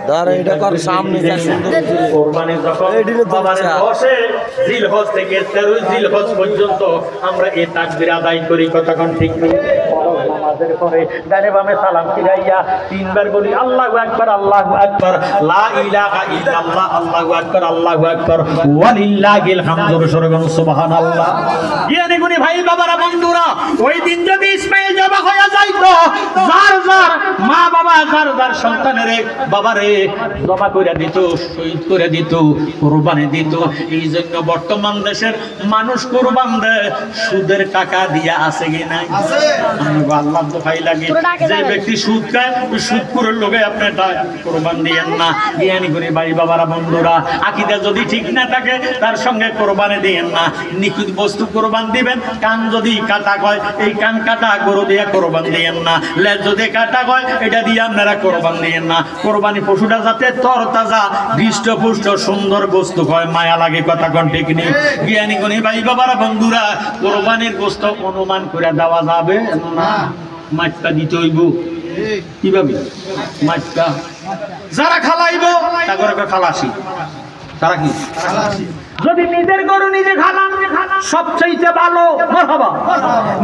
দাঁড়া এটা কর সামনে যা সুন্দর কোরবানি যখন বাবার 10 জিলহজ থেকে 13 জিলহজ পর্যন্ত আমরা এই তাকবীর আদায় করি কতক্ষণ ঠিক নেই নামাজের পরে ডানে বামে সালাম ফিরাইয়া তিনবার বলি আল্লাহু আকবার লা ইলাহা ইল্লাল্লাহ আল্লাহু আকবার ওয়ালিল্লাহিল হামদু সুবহানাল্লাহ। জ্ঞানী গুণী ভাই বাবারা বন্ধুরা, ওই দিন যদি ইসমাইল জবা হয়ে যাইতো, যার যার মা বাবা যার যার সন্তানের বাবারে জবা করে দিত, শহীদ করে দিত, কুরবানি দিত। এই জন্য বর্তমান দেশের মানুষ কুরবান দেয় সুদের টাকা দিয়া আছে কি নাই? আল্লাহ তো ভাই লাগে যে ব্যক্তি সুদ খায় ওই সুদখোরের লোকে আপনি কুরবান দিয়েন না। জ্ঞানী গুণী ভাই বাবারা বন্ধুরা, আকীদা যদি ঠিক না থাকে তার সঙ্গে কুরবানি দিয়েন না। নিখুঁত বস্তু কুরবান দিবেন। কান যদি কাটা হয় এই কান কাটা গরু দিয়ে কুরবান দিয়েন না। লেজ যদি কাটা হয় এটা দিয়ে আপনারা কুরবান দিয়েন না। কুরবানি পশুটা যাতে তরতাজা হৃষ্টপুষ্ট সুন্দর গোশত হয়, মায়া লাগে কথা কোন ঠিক নেই। জ্ঞানী গুণী ভাই বাবারা বন্ধুরা, কুরবানির গোশত অনুমান করে দেওয়া যাবে না। মাছটা দিতে হইব কিভাবে? মাছটা যারা খালাইব তারপরে খালাসি, তারা কি যদি নিজের গরু নিজে খানান সবচেয়ে ভালো, মারহাবা।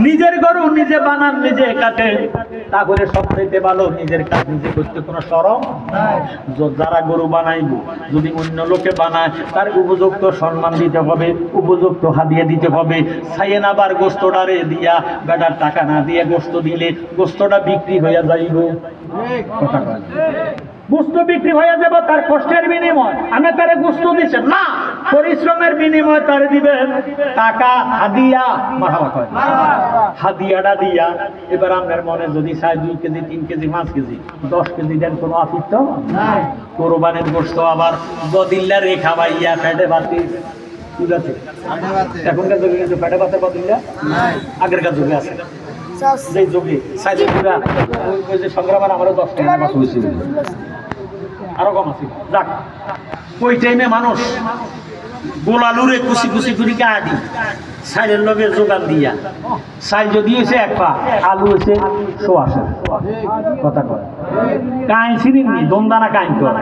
নিজের গরু নিজে বানান নিজে কাটেন তাহলে সবচেয়ে ভালো। নিজের কাজ নিজে করতে কোনো শরম নাই। যারা গরু বানাইব যদি অন্য লোকে বানায় তার উপযুক্ত সম্মান দিতে হবে, উপযুক্ত হাদিয়া দিতে হবে। ছাইয়েন আবার গোস্তটারে দিয়া বেটার টাকা না দিয়ে গোস্ত দিলে গোস্তটা বিক্রি হয়ে যাইব। কথা কয় গোস্ত বিক্রি হয়ে যাব তার কষ্টের বিনিময়। আমি তারে গোস্ত দিছে না, পরিশ্রমের বিনিময় তারে দিবেন টাকা হাদিয়া। মারহাবা কয় হাদিয়াটা দিয়া এবার আপনার মনে যদি চাই 2 কেজি 3 কেজি 5 কেজি 10 কেজি দেন, কোনো আফিত্ত নাই। কোরবানের গোস্ত আবার বদিল্লা রেখা বাইয়া ফেটে বাতি ঠিক আছে। এখনকার যুগে কিন্তু ফেটে বাতের বদিল্লা নাই, আগেরকার যুগে আছে। যে যুগে সাইজে পুরা ওই যে সংগ্রামের আমারও 10 টাকা মাছ হয়েছিল, আরো কম আছে। যাক ওই টাইমে মানুষ গোলালুরে কুচি কুচি করে আদি সাইলের লগে যোগান দিয়া সাইল যদি হয়েছে 1 পা, আলু হয়েছে 100 কথা কয় কাইন চিনি দমদানা কাইন কর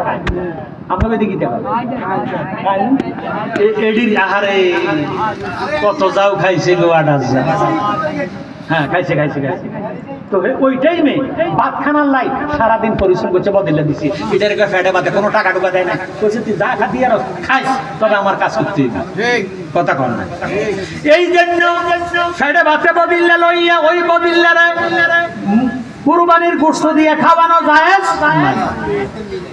আপনাকে দেখি এডির আহারে কত যাও খাইছে গো 8000। হ্যাঁ খাইছে খাইছে খাইছে। তো ওই টাইমে ভাত খানার লাই সারাদিন পরিশ্রম করছে, বদলে দিছি এটার ফেটে বাদে কোনো টাকা টুকা দেয় না। বলছে তুই যা খাতি আর খাইস, তবে আমার কাজ করতে কথা কর না। এই জন্য ফেটে বাতে বদিল্লা লইয়া ওই বদিল্লারে কুরবানির গোশত দিয়ে খাওয়ানো যায়।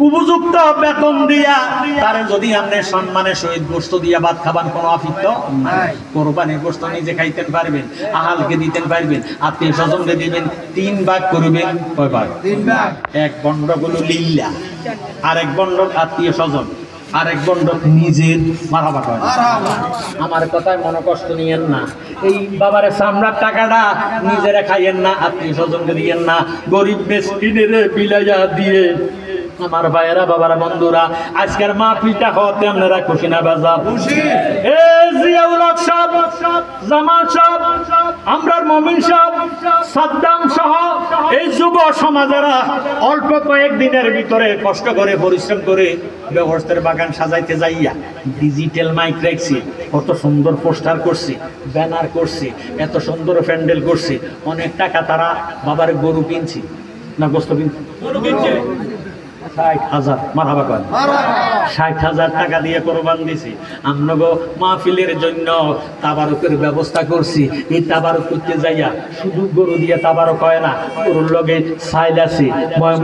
উপযুক্ত বেতন দিয়া তারে যদি আপনি সম্মানের সহিত গোশত দিয়া ভাত খাবান, কোনো আফিত্ত নাই। কুরবানির গোশত নিজে খাইতেন পারবেন, আহালকে দিতেন পারবেন, আত্মীয় স্বজনকে দিবেন। 3 ভাগ করবেন। কয় ভাগ? 3 ভাগ। 1 বন্ডগুলো লিল্লা, আরেক বন্ড আত্মীয় স্বজন, আরেক বন্ড নিজের। মারহাবা কয় আমার কথায় মনে কষ্ট নিয়েন না। এই বাবারে চামড়ার টাকাটা নিজেরা খাইয়েন না, আত্মীয় স্বজনকে দিয়েন না। গরিব মিসকিনের বিলাইয়া দিয়ে আমার ভাইয়েরা বাবারা বন্ধুরা, আজকের মাহফিলটা হতে আপনারা খুশি না বেজার? খুশি। জিয়াউল হক সাহেব, জামাল সাহেব, আমরার মমিন সাহেব, সাদ্দাম সহ এই যুব সমাজেরা অল্প কয়েকদিনের ভিতরে কষ্ট করে পরিশ্রম করে ব্যবস্থার বাগান সাজাইতে যাইয়া ডিজিটাল মাইক রাখছি, কত সুন্দর পোস্টার করছি, ব্যানার করছি, এত সুন্দর প্যান্ডেল করছি। অনেক টাকা তারা বাবার গরু কিনছি না গোস্ত কিনছি 60,000। মারহাবা কয় 60,000 টাকা দিয়ে কোরবান দিছি। আমনগো মাহফিলের জন্য তাবারুকের ব্যবস্থা করছি। এই তাবারুক করতে যাইয়া শুধু গরু দিয়ে তাবারুক হয় না, গরুর লগে সাইল আছে,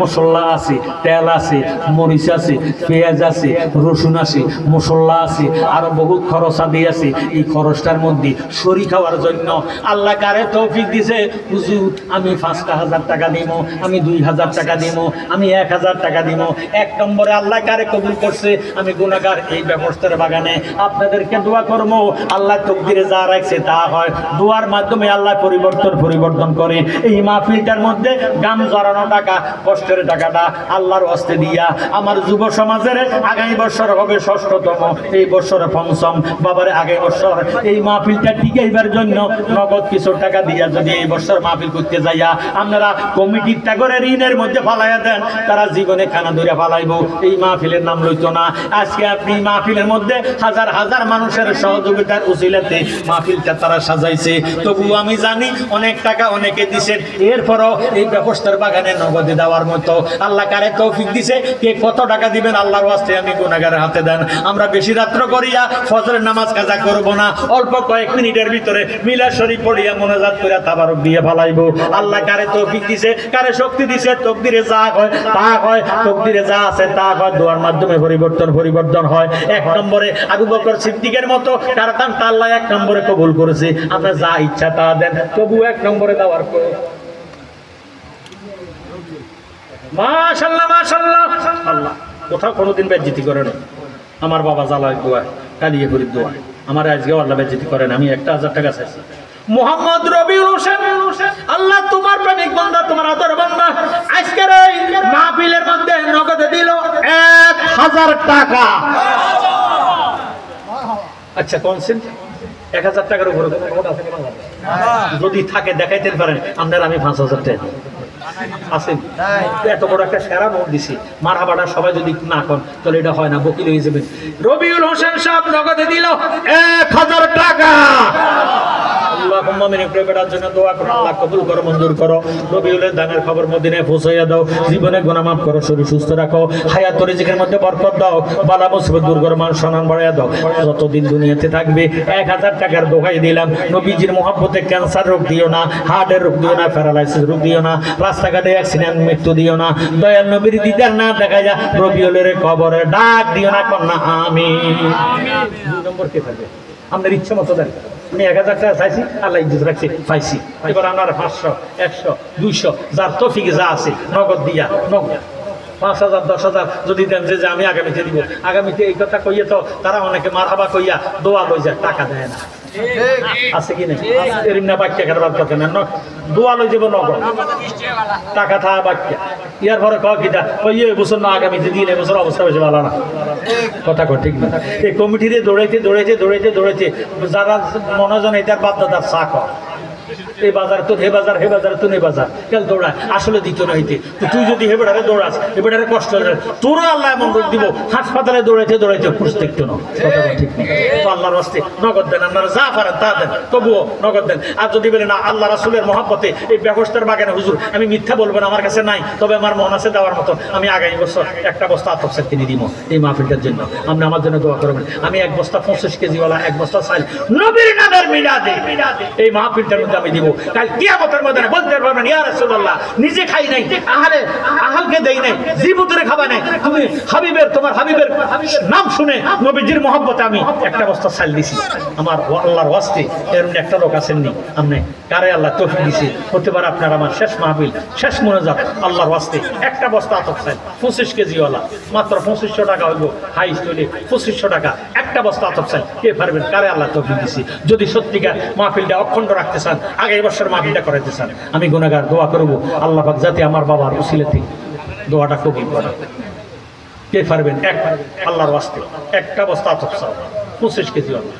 মশলা আছে, তেল আছে, মরিচ আছে, পেঁয়াজ আছে, রসুন আছে, মশলা আছে, আরো বহুত খরচ আদি আছে। এই খরচটার মধ্যে শরী খাওয়ার জন্য আল্লাহ কারে তৌফিক দিছে, হুজুর আমি 5,000 টাকা দিব, আমি 2,000 টাকা দিব, আমি 1,000 টাকা দিব। 1 নম্বরে আল্লাহ কারে কবুল করছে? আমি গুনাহগার এই ব্যবস্থার বাগানে আপনাদেরকে দোয়া করবো আল্লাহ তকদিরে যা রাখছে তা হয় দোয়ার মাধ্যমে আল্লাহ পরিবর্তন করে এই মাহফিলটার মধ্যে গাম জড়ানো টাকা কষ্টের টাকাটা আল্লাহর হস্তে দিয়া আমার যুব সমাজের আগামী বছর হবে 6ষ্ঠতম এই বছরে 5ম বাবারে আগামী বছর এই মাহফিলটা টিকাইবার জন্য নগদ কিছু টাকা দিয়া যদি এই বছর মাহফিল করতে যাইয়া আপনারা কমিটির টাকা ঋণের মধ্যে ফালাইয়া দেন তারা জীবনে খানা ধরে ফালাইবো এই মাহফিলের নাম লইতো না আজকে আপনি মাহফিলের মধ্যে হাজার হাজার মানুষের সহযোগিতার উসিলাতে মাহফিলটা তারা সাজাইছে তবু আমি জানি অনেক টাকা অনেকে দিছেন এরপরও এই ব্যবস্থার বাগানে নগদে দেওয়ার মতো আল্লাহ কারে তৌফিক দিছে কে কত টাকা দিবেন আল্লাহর ওয়াস্তে আমি গুনাহগারের হাতে দেন আমরা বেশি রাত্র করিয়া ফজরের নামাজ কাজা করব না অল্প কয়েক মিনিটের ভিতরে মিলাদ শরীফ পড়িয়া মোনাজাত কইরা তাবারক দিয়ে ফালাইবো আল্লাহ কারে তৌফিক দিছে কারে শক্তি দিছে তকদিরে যা হয় তা হয় তকদিরে যা আছে তা হয় দোয়ার মাধ্যমে পরিবর্তন হয় এক নম্বরে আবু বকর সিদ্দিকের মতো কারণ আল্লাহ এক নম্বরে কবুল করেছে আপনার যা ইচ্ছা তা দেন তবু এক নম্বরে দেওয়ার করে মাশাআল্লাহ মাশাআল্লাহ আল্লাহ কোথাও কোনোদিন বেজ্জতি করে না আমার বাবা জালাল দোয়া কালিয়ে করি দোয়া আমার আজকেও আল্লাহ বেজ্জতি করেন আমি 1000 টাকা চাইছি মোহাম্মদ রবিউল হোসেন আল্লাহ তোমার প্রেমিক বান্দা তোমার আদর বান্দা আজকের এই মাহফিলের মধ্যে নগদে দিল 1000 টাকা আচ্ছা কনসেন্ট 1000 টাকার উপরে যদি থাকে দেখাইতে পারেন আপনারা আমি 5000 টাকা আসেন এত বড় একটা সেরা নোট দিছি মারহাবাটা সবাই যদি না করেন তাহলে এটা হয় না বকিল হয়ে যাবেন রবিউল হোসেন সাহেব নগদে দিল 1000 টাকা আল্লাহুম্মা মিন প্রেমের জন্য দোয়া করো আল্লাহ কবুল করো মঞ্জুর করো রবিউলের দানের খবর মদিনায় পৌঁছাইয়া দাও জীবনে গুনাহ মাফ করো শরীর সুস্থ রাখো হায়াত রিজিকের মধ্যে বরকত দাও বালা মুসিবত দূর করো মান সম্মান বাড়াইয়া দাও যতদিন দুনিয়াতে থাকবে 1000 টাকার দোহাই দিলাম নবীজির মহব্বতে ক্যান্সার রোগ দিও না হার্টের রোগ দিও না প্যারালাইসিস রোগ দিও না রাস্তাঘাটে অ্যাক্সিডেন্ট মৃত্যু দিও না দয়াল নবীর দিদার না দেখাইয়া রবিউলের কবরে ডাক দিও না কন্যা আমিন 2 নম্বর কে থাকবে আপনার ইচ্ছা মতো দেন আমি 1000 টাকা চাইছি আল্লাহ ইজ্জত রাখছি পাইছি এবার আপনার 500 100 200 যার তৌফিক যা আছে নগদ দিয়া নগদ 5000 10000 যদি দেন যে আমি আগামীতে দিব আগামীতে এই কথা কইয়ে তো তারা অনেকে মারহাবা কইয়া দোয়া লই যায় টাকা দেয় না আছে কি না এরম না বাক্য করবার কথা না দোয়া লই যাব নগদ টাকা থা বাক্য ইয়ার পরে কয় কিটা ওই বছর না আগামীতে দিন এবছর অবস্থা বেশি ভালো না কথা কয় ঠিক না এই কমিটিরে দৌড়াইতে যারা মনোজন এটার বাধ্যতার চা কর এই বাজার তো হে বাজার তো নে বাজার কেন দৌড়ায় আসলে দিত না হইতে তুই যদি হেবেটারে দৌড়াস হেবেটারে কষ্ট হয়ে তোরও আল্লাহ এমন রোগ দিব হাসপাতালে দৌড়াইতে পুরুষ দেখতো না ঠিক না তো আল্লাহর রাস্তে নগদ দেন আপনারা যা পারেন তা দেন তবুও নগদ দেন আর যদি বলেন না আল্লাহ রাসূলের মহব্বতে এই ব্যবস্থার বাগানে হুজুর আমি মিথ্যা বলবো না আমার কাছে নাই তবে আমার মন আছে দেওয়ার মতো আমি আগামী বছর একটা বস্তা আতপ কিনে দিব এই মাহফিলটার জন্য আপনি আমার জন্য দোয়া করবেন আমি 1 বস্তা 25 কেজিওয়ালা 1 বস্তা চাল নবীর নামের মিলাদে এই মাহফিলটার মধ্যে আমি দিব কাল কিয়ামতের ময়দানে বলতে পারবেন ইয়া রাসূলুল্লাহ নিজে খাই নাই আহালকে দেই নাই জীবতরে খাবা নাই তুমি তোমার হাবিবের নাম শুনে নবীজির মহব্বতে আমি একটা বস্তা চাল দিছি আমার আল্লাহর ওয়াস্তে এরকম একটা লোক আছেননি আপনি কারে আল্লাহ তৌফিক দিয়েছে হতে পারে আপনার আমার শেষ মাহফিল শেষ মোনাজাত আল্লাহর ওয়াস্তে একটা বস্তা আতপ চাল 25 কেজিওয়ালা মাত্র 2500 টাকা হইব হাই স্টলে 2500 টাকা একটা বস্তা আতপ চাল কে পারবেন কারে আল্লাহ তৌফিক দিয়েছে যদি সত্যিকার মাহফিলটা অখণ্ড রাখতে চান আগামী বছর মাহফিলটা করাইতে চান আমি গুনাহগার দোয়া করব আল্লাহ পাক যাতে আমার বাবার উসিলাতে দোয়াটা কবুল করে কে পারবেন এক আল্লাহর ওয়াস্তে একটা বস্তা আতপ চাল 25 কেজিওয়ালা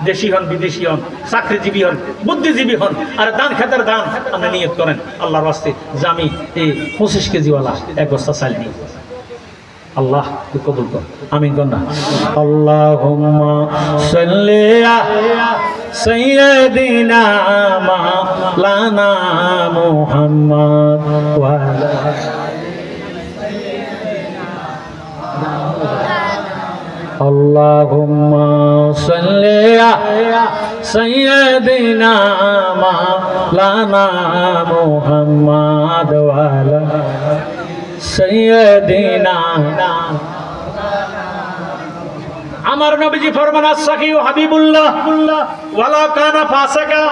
দেশি হন বিদেশি হন চাকরিজীবী হন বুদ্ধিজীবী হন আর দান খেতার দান আপনি নিয়ত করেন আল্লাহর ওয়াস্তে যে আমি এই 25 কেজিওয়ালা 1 বস্তা চাল নিই আল্লাহ কবুল কর আমিন কন্যা আল্লাহুম্মা সাল্লি আলা সাইয়্যিদিনা মাওলানা মুহাম্মদ ওয়া আলা আল্লাহুম্মা সাল্লি আলা সাইয়্যিদিনা মাওলানা মুহাম্মদ ওয়া আলা সাইয়্যিদিনা আমার নবীজি ফরমান আস-সাকি ও হাবিবুল্লাহ ওয়ালা কানা ফাসাকা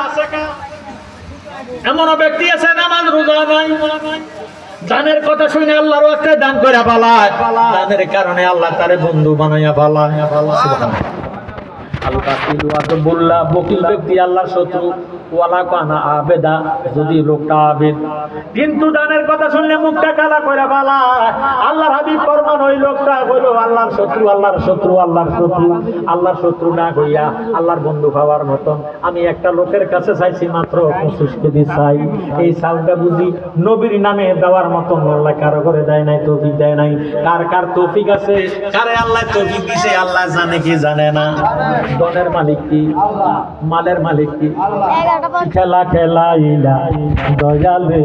এমন ব্যক্তি আছে নামাজ রোজা নাই দানের কথা শুনে আল্লাহর ওয়াস্তে দান করে পালায়, দানের কারণে আল্লাহ তারে বন্ধু বানাইয়া পালায়। বকিল ব্যক্তি আল্লাহর শত্রু, ওয়ালা কানা আবেদা, যদি লোকটা আবেদ, কিন্তু দানের কথা শুনলে মুখটা কালা করে পালায়। আল্লাহর হাবিব ফরমান ওই লোকটা হইল আল্লাহর শত্রু, আল্লাহর শত্রু, আল্লাহর শত্রু, আল্লাহর শত্রু না হইয়া আল্লাহর বন্ধু হওয়ার মতন। আমি একটা লোকের কাছে চাইছি মাত্র 25 কেজি চাই, এই চালটা বুঝি নবীর নামে দেওয়ার মতন আল্লাহ কারো করে দেয় নাই, তৌফিক দেয় নাই। কার কার তৌফিক আছে, কারে আল্লাহ তৌফিক দিছে আল্লাহ জানে কি জানে না। ধনের মালিক কি, মালের মালিক কি? খেলা খেলাইলা দয়াল রে,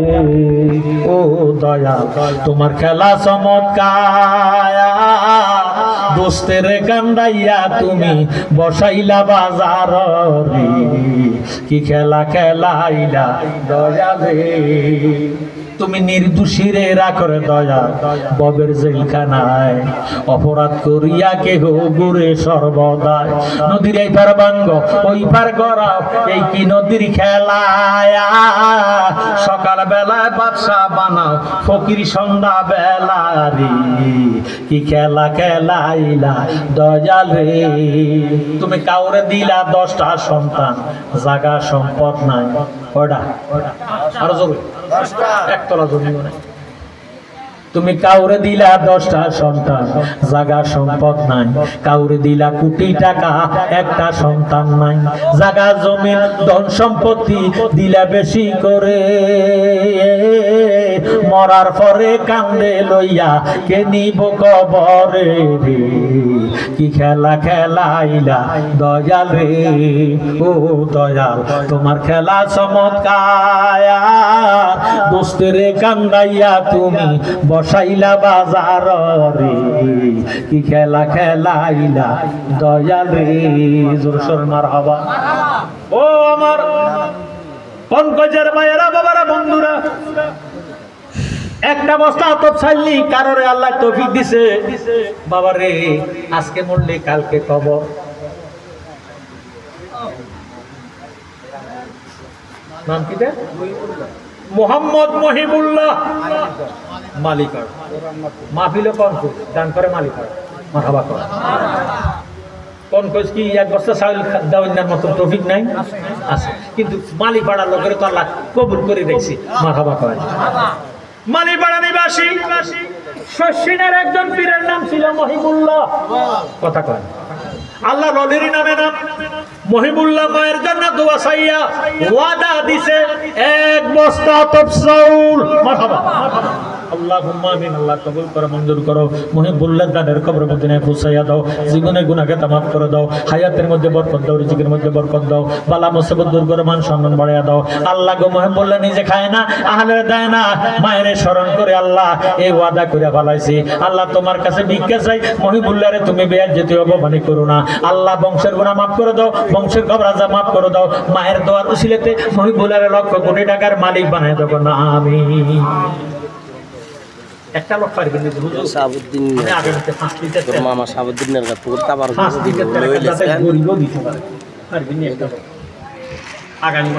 ও দয়াল তোমার খেলা চমৎকার, দোস্তের কান্দাইয়া তুমি বসাইলা বাজার রে, কি খেলা খেলাইলা দয়াল রে। তুমি নির্দোষীরে রাখরে দয়া, ববের জেলখানায় অপরাধ করিয়া কেহ ঘুরে সর্বদায়। নদীর এই পার বাঙ্গ ওই পার গড়াও, এই কি নদীর খেলায়, সকাল বেলায় বাদশা বানাও ফকির সন্ধ্যা বেলা রে, কি খেলা খেলাইলা দয়াল রে। তুমি কাউরে দিলা 10টা সন্তান, জাগা সম্পদ নাই, ওটা আরো জরুরি একতলা জমিও নাই। তুমি কাউরে দিলা 10টা সন্তান, জাগা সম্পদ নাই, কাউরে দিলা কোটি টাকা, একটা সন্তান নাই। জাগা জমিন ধন সম্পত্তি দিলা বেশি করে, মরার পরে কান্দে লইয়া কে নিব কবরে রে, কি খেলা খেলাইলা দয়াল রে, ও দয়াল তোমার খেলা চমৎকার, দোস্তের কান্দাইয়া তুমি বসাইলা বাজার রে, কি খেলা খেলাইলা দয়াল রে। জোর সোর মারহাবা। ও আমার পঙ্কজের মায়েরা, বাবারা, বন্ধুরা, একটা বস্তা আতপ ছাড়লি কারোরে আল্লাহ তৌফিক দিছে, বাবারে আজকে মরলে কালকে কবর। নাম কি? মোহাম্মদ মহিবুল্লাহ মালিকার মাহফিলে কনফুজ দান করে মালিকার মারহাবা করে। কনফুজ কি এক বস্তা চাউল দেওয়ার মতো তৌফিক নাই? আছে, কিন্তু মালিপাড়ার লোকের তো আল্লাহ কবুল করে দেখছি, মারহাবা করে। মালিপাড়া নিবাসী শশিনের একজন পীরের নাম ছিল মহিবুল্লাহ। কথা কয় আল্লাহ রলির নামে নাম মহিবুল্লাহ। মায়ের জন্য দোয়া চাইয়া ওয়াদা দিছে 1 বস্তা আতপ চাউল। মারহাবা, আল্লাহুম্মা আমিন। আল্লাহ কবুল করো, মঞ্জুর করো। মহিবুল্লাহ দানের কবরের মধ্যে পৌঁছাইয়া দাও, জীবনে গুনাহকে মাফ করে দাও, হায়াতের মধ্যে বরকত দাও, রিজিকের মধ্যে বরকত দাও, বালা মুসিবত দূর করে মান সম্মান বাড়াইয়া দাও। আল্লাহ গো মহিবুল্লাহ নিজে খায় না, আহলে দেয় না, মায়ের স্মরণ করে আল্লাহ এই ওয়াদা করে ফেলাইছি। আল্লাহ তোমার কাছে ভিক্ষা চাই, মহিবুল্লাহরে তুমি বেয়াজ্জতি অপমানি করো না। আল্লাহ বংশের গুনাহ মাফ করে দাও, বংশের কবর আযাব মাফ করে দাও। মায়ের দোয়ার উসিলাতে মহিবুল্লাহরে লক্ষ কোটি টাকার মালিক বানায় দেব না আমিন। একটা লোক পারবেন না হুজুর সাবুদ্দিন, আমি আগামীতে 5 লিটার তোর মামা সাবুদ্দিনের কাছে পুরতা বার 5 লিটার তেল দিতে পারে, পারবেন না একটা আগামী